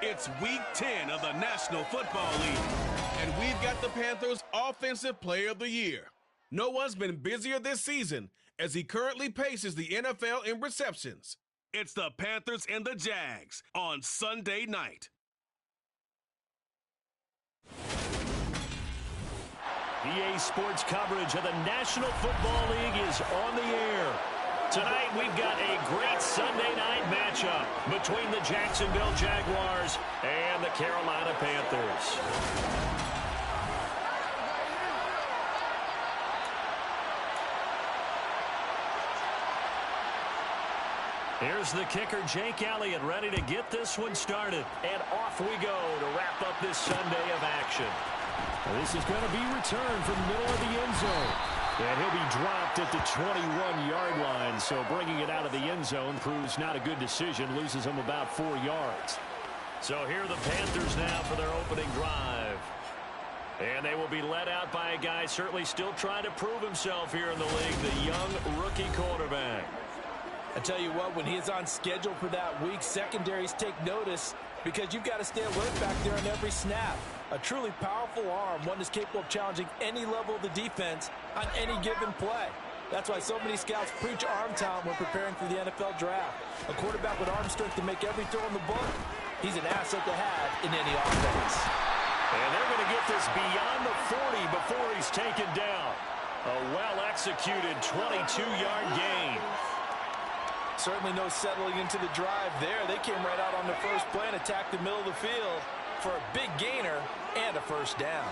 It's Week 10 of the National Football League, and we've got the Panthers' Offensive Player of the Year. No one's been busier this season as he currently paces the NFL in receptions. It's the Panthers and the Jags on Sunday night. EA Sports coverage of the National Football League is on the air. Tonight, we've got a great Sunday night matchup between the Jacksonville Jaguars and the Carolina Panthers. Here's the kicker, Jake Elliott, ready to get this one started. And off we go to wrap up this Sunday of action. Well, this is going to be returned from the middle of the end zone. And he'll be dropped at the 21-yard line, so bringing it out of the end zone proves not a good decision, loses him about 4 yards. So here are the Panthers now for their opening drive. And they will be led out by a guy certainly still trying to prove himself here in the league, the young rookie quarterback. I tell you what, when he is on schedule for that week, secondaries take notice because you've got to stay alert back there on every snap. A truly powerful arm, one that's capable of challenging any level of the defense on any given play. That's why so many scouts preach arm talent when preparing for the NFL draft. A quarterback with arm strength to make every throw in the book, he's an asset to have in any offense. And they're going to get this beyond the 40 before he's taken down. A well-executed 22-yard gain. Certainly no settling into the drive there. They came right out on the first play and attacked the middle of the field for a big gainer and a first down.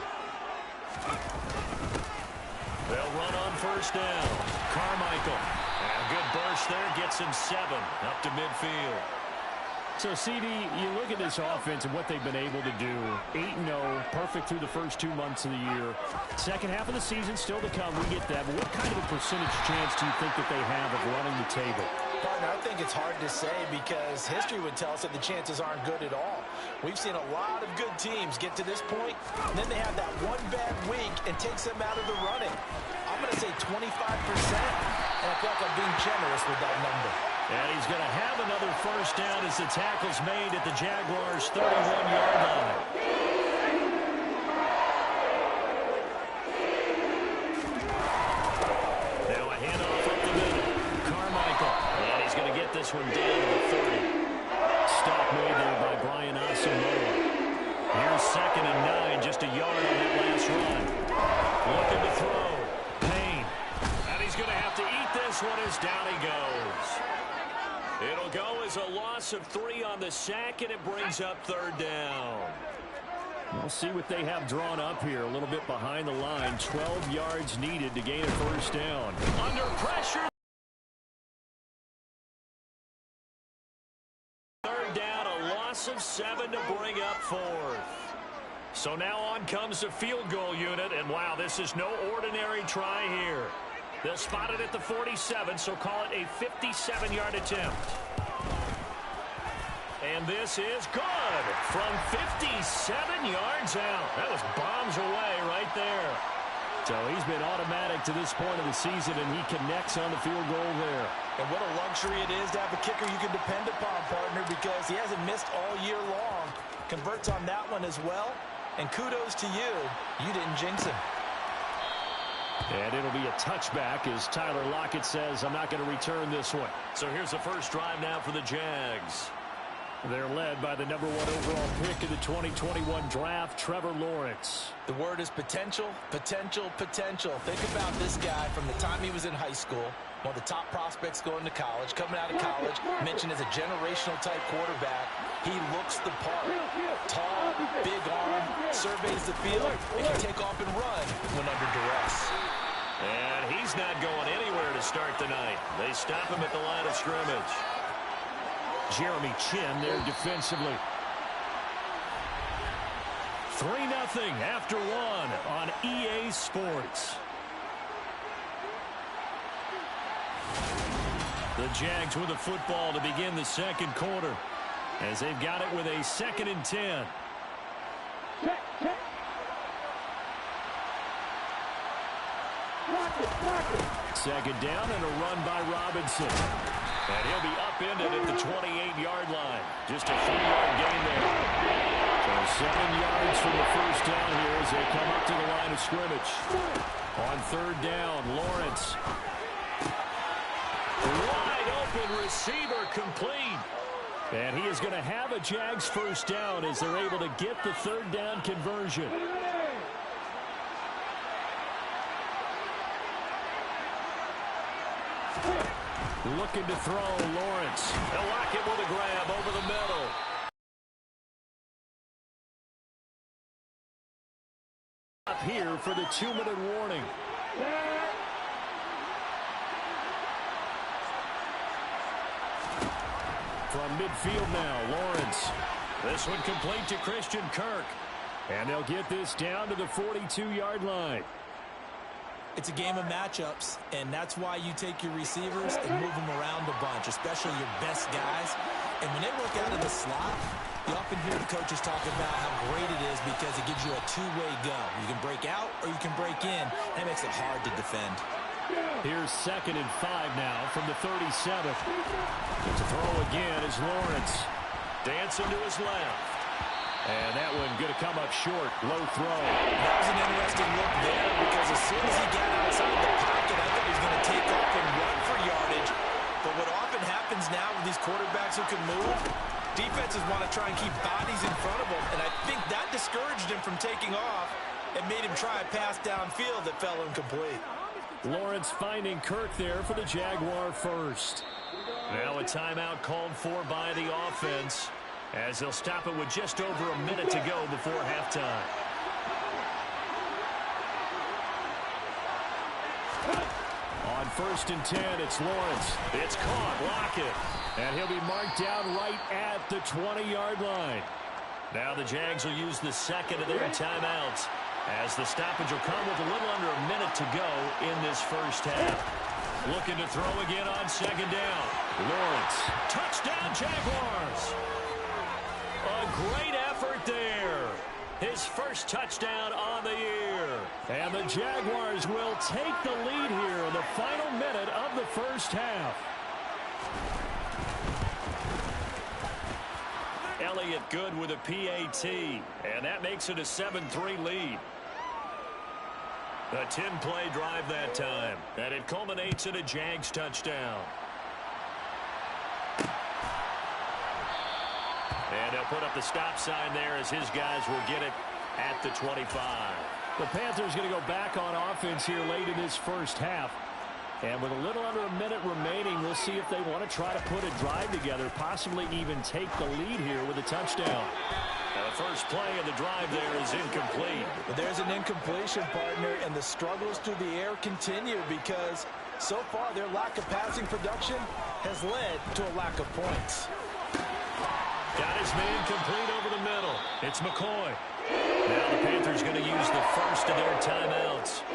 They'll run on first down. Carmichael. And a good burst there. Gets him 7 up to midfield. So, CD, you look at this offense and what they've been able to do. 8-0, perfect through the first 2 months of the year. Second half of the season still to come. We get that. But what kind of a percentage chance do you think that they have of running the table? Partner, I think it's hard to say because history would tell us that the chances aren't good at all. We've seen a lot of good teams get to this point, and then they have that one bad week and takes them out of the running. I'm going to say 25%, and I feel like I'm being generous with that number. And he's going to have another first down as the tackle's made at the Jaguars' 31-yard line. Now a handoff up the middle. Carmichael. And he's going to get this one down to the 30. Stop made there by Brian Asamoah. Here's 2nd and 9, just a yard on that last run. Looking to throw. Payne. And he's going to have to eat this one as down he goes. It'll go as a loss of 3 on the sack, and it brings up 3rd down. We'll see what they have drawn up here. A little bit behind the line. 12 yards needed to gain a first down. Under pressure. 3rd down, a loss of 7 to bring up 4th. So now on comes the field goal unit, and wow, this is no ordinary try here. They'll spot it at the 47, so call it a 57-yard attempt. And this is good from 57 yards out. That was bombs away right there. So he's been automatic to this point of the season, and he connects on the field goal there. And what a luxury it is to have a kicker you can depend upon, partner, because he hasn't missed all year long. Converts on that one as well. And kudos to you. You didn't jinx him. And it'll be a touchback as Tyler Lockett says, I'm not going to return this one. So here's the first drive now for the Jags. They're led by the #1 overall pick in the 2021 draft, Trevor Lawrence. The word is potential, potential, potential. Think about this guy from the time he was in high school, one of the top prospects going to college, coming out of college, mentioned as a generational type quarterback. He looks the part. Tall, big arm, surveys the field, and can take off and run when under duress. And he's not going anywhere to start the night. They stop him at the line of scrimmage. Jeremy Chin there defensively. 3-0 after 1 on EA Sports. The Jags with the football to begin the second quarter as they've got it with a 2nd and 10. Second down and a run by Robinson. And he'll be upended at the 28-yard line. Just a 3-yard gain there. 7 yards from the first down here as they come up to the line of scrimmage. On third down, Lawrence. Wide open receiver complete. And he is going to have a Jags first down as they're able to get the third down conversion. Looking to throw, Lawrence. They'll lock it with a grab over the middle. Up here for the 2-minute warning. From midfield now, Lawrence. This one complete to Christian Kirk. And they'll get this down to the 42-yard line. It's a game of matchups, and that's why you take your receivers and move them around a bunch, especially your best guys. And when they work out of the slot, you often hear the coaches talk about how great it is because it gives you a two-way go. You can break out or you can break in. That makes it hard to defend. Here's 2nd and 5 now from the 37th. To throw again is Lawrence. Dancing to his left. And that one going to come up short. Low throw. That was an interesting look there because as soon as he got outside the pocket, I thought he was going to take off and run for yardage. But what often happens now with these quarterbacks who can move, defenses want to try and keep bodies in front of them. And I think that discouraged him from taking off and made him try a pass downfield that fell incomplete. Lawrence finding Kirk there for the Jaguar first. Now a timeout called for by the offense, as they'll stop it with just over a minute to go before halftime. On 1st and 10, it's Lawrence. It's caught. Lockett. And he'll be marked down right at the 20-yard line. Now the Jags will use the second of their timeouts, as the stoppage will come with a little under a minute to go in this first half. Looking to throw again on 2nd down. Lawrence. Touchdown, Jaguars. A great effort there. His first touchdown on the year. And the Jaguars will take the lead here in the final minute of the first half. Elliott good with a PAT. And that makes it a 7-3 lead. A 10-play drive that time. And it culminates in a Jags touchdown. And they'll put up the stop sign there as his guys will get it at the 25. The Panthers going to go back on offense here late in this first half. And with a little under a minute remaining, we'll see if they want to try to put a drive together, possibly even take the lead here with a touchdown. And the first play of the drive there is incomplete. But there's an incompletion, partner, and the struggles through the air continue because so far their lack of passing production has led to a lack of points. Got his man complete over the middle. It's McCoy. Now the Panthers going to use the first of their timeouts,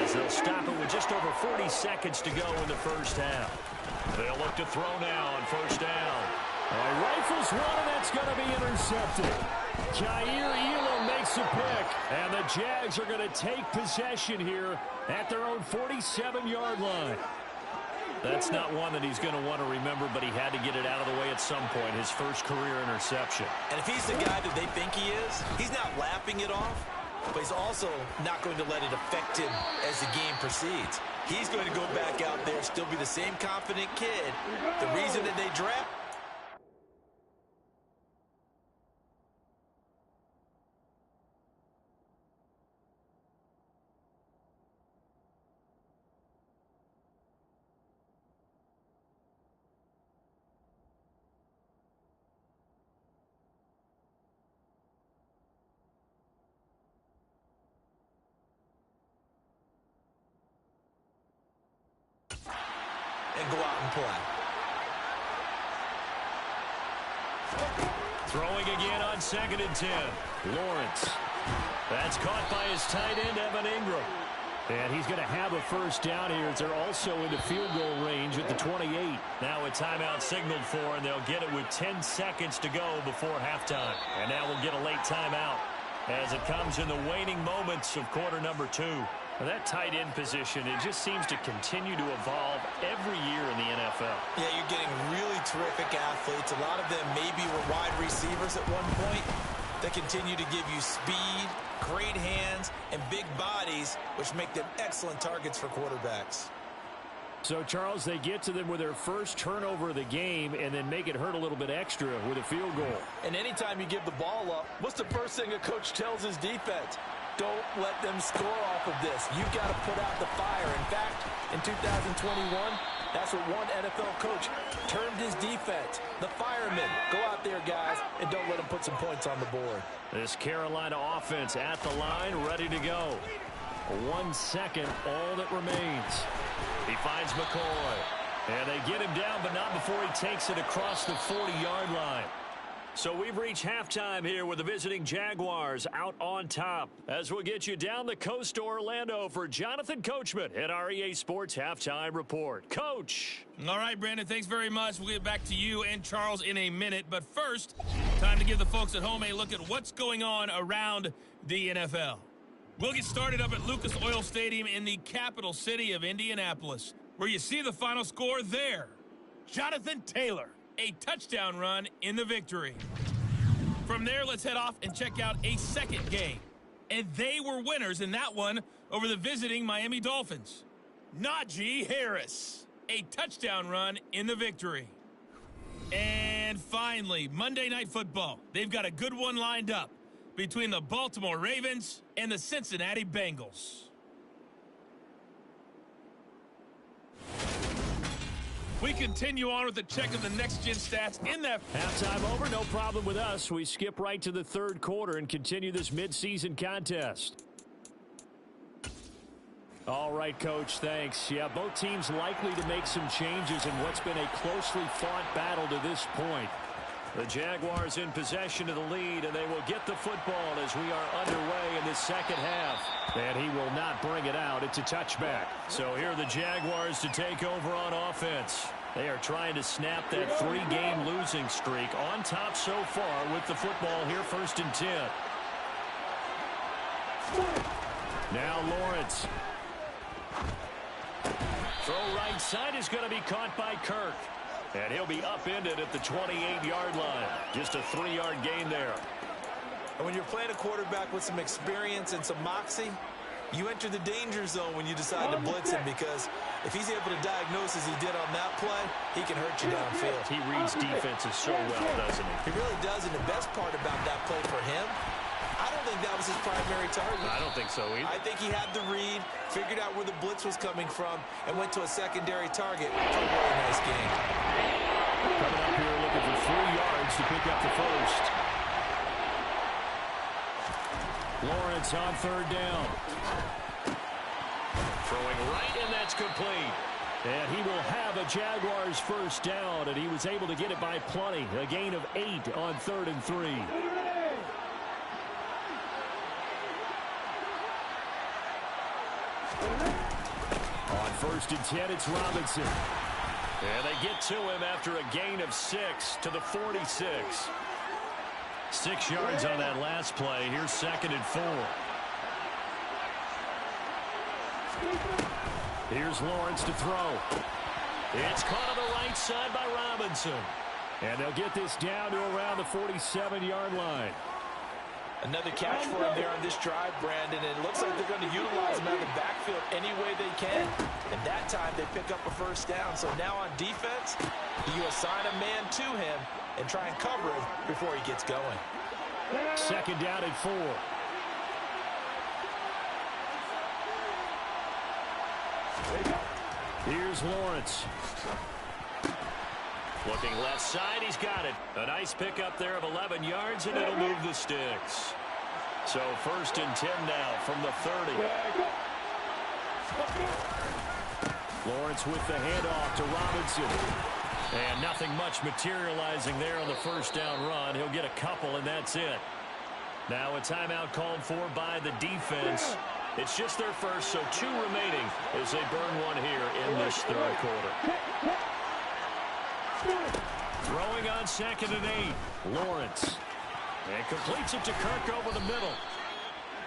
as they'll stop it with just over 40 seconds to go in the first half. They'll look to throw now on 1st down. Rifles one, and that's going to be intercepted. Jair Elam makes a pick, and the Jags are going to take possession here at their own 47-yard line. That's not one that he's going to want to remember, but he had to get it out of the way at some point, his first career interception. And if he's the guy that they think he is, he's not laughing it off, but he's also not going to let it affect him as the game proceeds. He's going to go back out there, still be the same confident kid. The reason that they draft... and go out and play. Throwing again on 2nd and 10. Lawrence. That's caught by his tight end, Evan Ingram. And he's going to have a first down here as they're also into field goal range at the 28. Now a timeout signaled for, and they'll get it with 10 seconds to go before halftime. And now we'll get a late timeout as it comes in the waning moments of quarter number 2. Well, that tight end position, it just seems to continue to evolve every year in the NFL. Yeah, you're getting really terrific athletes. A lot of them maybe were wide receivers at one point. They continue to give you speed, great hands, and big bodies, which make them excellent targets for quarterbacks. So, Charles, they get to them with their first turnover of the game and then make it hurt a little bit extra with a field goal. And anytime you give the ball up, what's the first thing a coach tells his defense? Don't let them score off of this. You've got to put out the fire. In fact, in 2021, that's what one NFL coach termed his defense, the firemen. Go out there, guys, and don't let them put some points on the board. This Carolina offense at the line, ready to go. 1 second, all that remains. He finds McCoy. And they get him down, but not before he takes it across the 40-yard line. So we've reached halftime here with the visiting Jaguars out on top. As we'll get you down the coast to Orlando for Jonathan Coachman at our EA Sports Halftime Report. Coach. All right, Brandon, thanks very much. We'll get back to you and Charles in a minute. But first, time to give the folks at home a look at what's going on around the NFL. We'll get started up at Lucas Oil Stadium in the capital city of Indianapolis, where you see the final score there. Jonathan Taylor, a touchdown run in the victory. From there, let's head off and check out a second game. And they were winners in that one over the visiting Miami Dolphins. Najee Harris, a touchdown run in the victory. And finally, Monday Night Football. They've got a good one lined up between the Baltimore Ravens and the Cincinnati Bengals. We continue on with a check of the next-gen stats in that. Halftime over, no problem with us. We skip right to the third quarter and continue this midseason contest. All right, Coach, thanks. Yeah, both teams likely to make some changes in what's been a closely fought battle to this point. The Jaguars in possession of the lead, and they will get the football as we are underway in the second half. And he will not bring it out. It's a touchback. So here are the Jaguars to take over on offense. They are trying to snap that 3-game losing streak on top so far with the football here, 1st and 10. Now Lawrence. Throw right side is going to be caught by Kirk. And he'll be upended at the 28-yard line. Just a 3-yard gain there. And when you're playing a quarterback with some experience and some moxie, you enter the danger zone when you decide to blitz him, because if he's able to diagnose as he did on that play, he can hurt you downfield. He reads defenses so well, doesn't he? He really does, and the best part about that play for him, I don't think that was his primary target. I don't think so either. I think he had the read, figured out where the blitz was coming from, and went to a secondary target for a really nice game. Coming up here looking for 3 yards to pick up the first. Lawrence on 3rd down. Throwing right, and that's complete. And he will have a Jaguars first down, and he was able to get it by plenty. A gain of 8 on 3rd and 3. On 1st and 10, it's Robinson. And they get to him after a gain of 6 to the 46. 6 yards on that last play. Here's 2nd and 4. Here's Lawrence to throw. It's caught on the right side by Robinson. And they'll get this down to around the 47-yard line. Another catch for him there on this drive, Brandon, and it looks like they're going to utilize him out of the backfield any way they can. And that time they pick up a first down. So now on defense, you assign a man to him and try and cover him before he gets going. 2nd down and 4. Here's Lawrence. Looking left side, he's got it. A nice pickup there of 11 yards, and it'll move the sticks. So 1st and 10 now from the 30. Lawrence with the handoff to Robinson. And nothing much materializing there on the first down run. He'll get a couple, and that's it. Now a timeout called for by the defense. It's just their first, so 2 remaining as they burn one here in this third quarter. Throwing on 2nd and 8. Lawrence. And completes it to Kirk over the middle.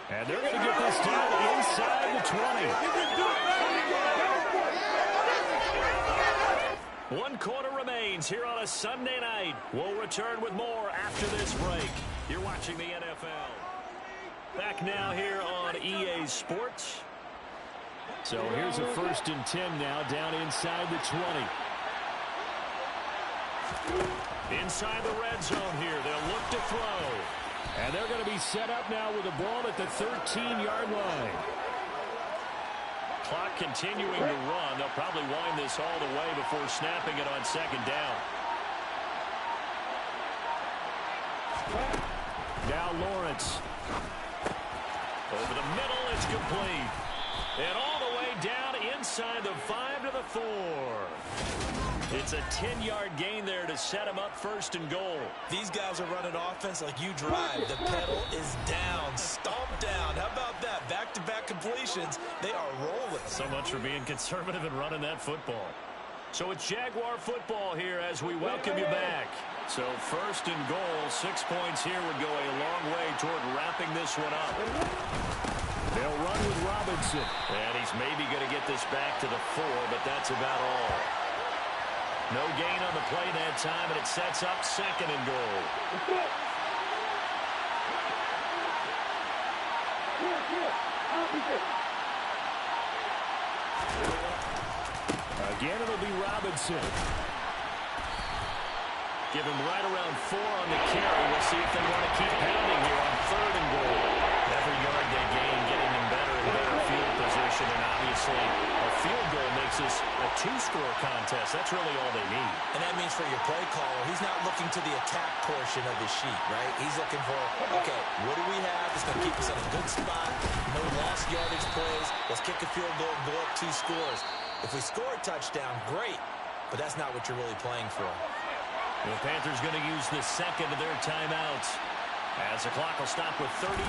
And they're going to get this down inside the 20. 1 quarter remains here on a Sunday night. We'll return with more after this break. You're watching the NFL. Back now here on EA Sports. So here's a 1st and 10 now, down inside the 20. Inside the red zone here. They'll look to throw. And they're going to be set up now with the ball at the 13-yard line. Clock continuing to run. They'll probably wind this all the way before snapping it on 2nd down. Now Lawrence. Over the middle, it's complete. And all the way down inside the 5 to the 4. It's a 10-yard gain there to set him up 1st and goal. These guys are running offense like you drive. The pedal is down, stomp down. How about that? Back-to-back completions. They are rolling. So much for being conservative and running that football. So it's Jaguar football here as we welcome you back. So 1st and goal, 6 points here would go a long way toward wrapping this one up. They'll run with Robinson. And he's maybe going to get this back to the 4, but that's about all. No gain on the play that time, and it sets up 2nd and goal. Again, it'll be Robinson. Give him right around 4 on the carry. We'll see if they want to keep pounding here on 3rd and goal. Every yard they gain, getting them better and better field position, and obviously a field goal makes this a 2-score contest. That's really all they need. And that means for your play caller, he's not looking to the attack portion of the sheet, right? He's looking for, okay, what do we have that's going to keep us in a good spot? No lost yardage plays. Let's kick a field goal and go up 2 scores. If we score a touchdown, great, but that's not what you're really playing for. The Panthers going to use the 2nd of their timeouts, as the clock will stop with 35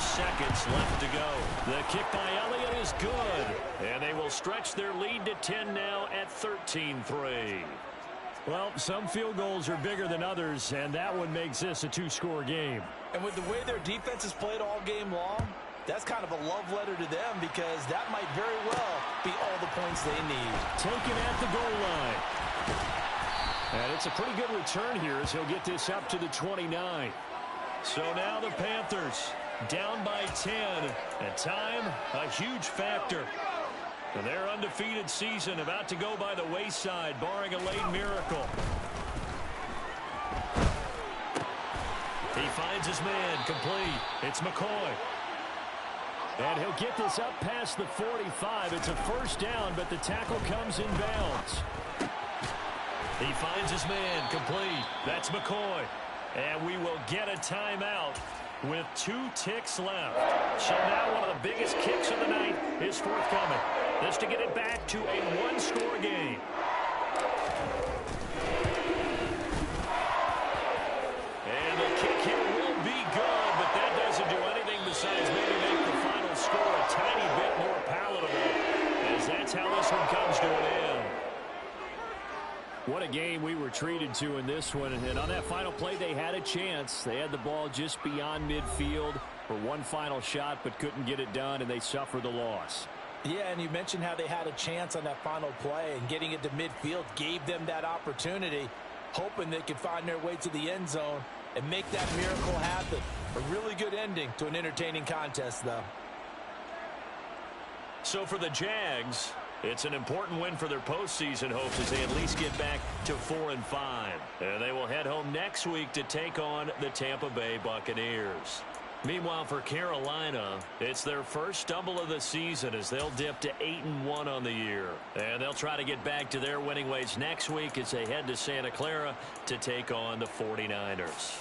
seconds left to go. The kick by Elliott is good, and they will stretch their lead to 10 now at 13-3. Well, some field goals are bigger than others, and that one makes this a 2-score game. And with the way their defense has played all game long, that's kind of a love letter to them because that might very well be all the points they need. Taken at the goal line. And it's a pretty good return here as he'll get this up to the 29. So now the Panthers down by 10. And time, a huge factor. And their undefeated season about to go by the wayside, barring a late miracle. He finds his man, complete. It's McCoy. And he'll get this up past the 45. It's a 1st down, but the tackle comes in bounds. He finds his man, complete. That's McCoy. And we will get a timeout with 2 ticks left. So now one of the biggest kicks of the night is forthcoming. This to get it back to a 1-score game. And the kick here will be good, but that doesn't do anything besides maybe make the final score a tiny bit more palatable, as that's how this one comes to an end. What a game we were treated to in this one. And on that final play, they had a chance. They had the ball just beyond midfield for one final shot, but couldn't get it done, and they suffered the loss. Yeah, and you mentioned how they had a chance on that final play, and getting it to midfield gave them that opportunity, hoping they could find their way to the end zone and make that miracle happen. A really good ending to an entertaining contest, though. So for the Jags, it's an important win for their postseason hopes as they at least get back to 4-5. And they will head home next week to take on the Tampa Bay Buccaneers. Meanwhile, for Carolina, it's their first stumble of the season as they'll dip to 8-1 on the year. And they'll try to get back to their winning ways next week as they head to Santa Clara to take on the 49ers.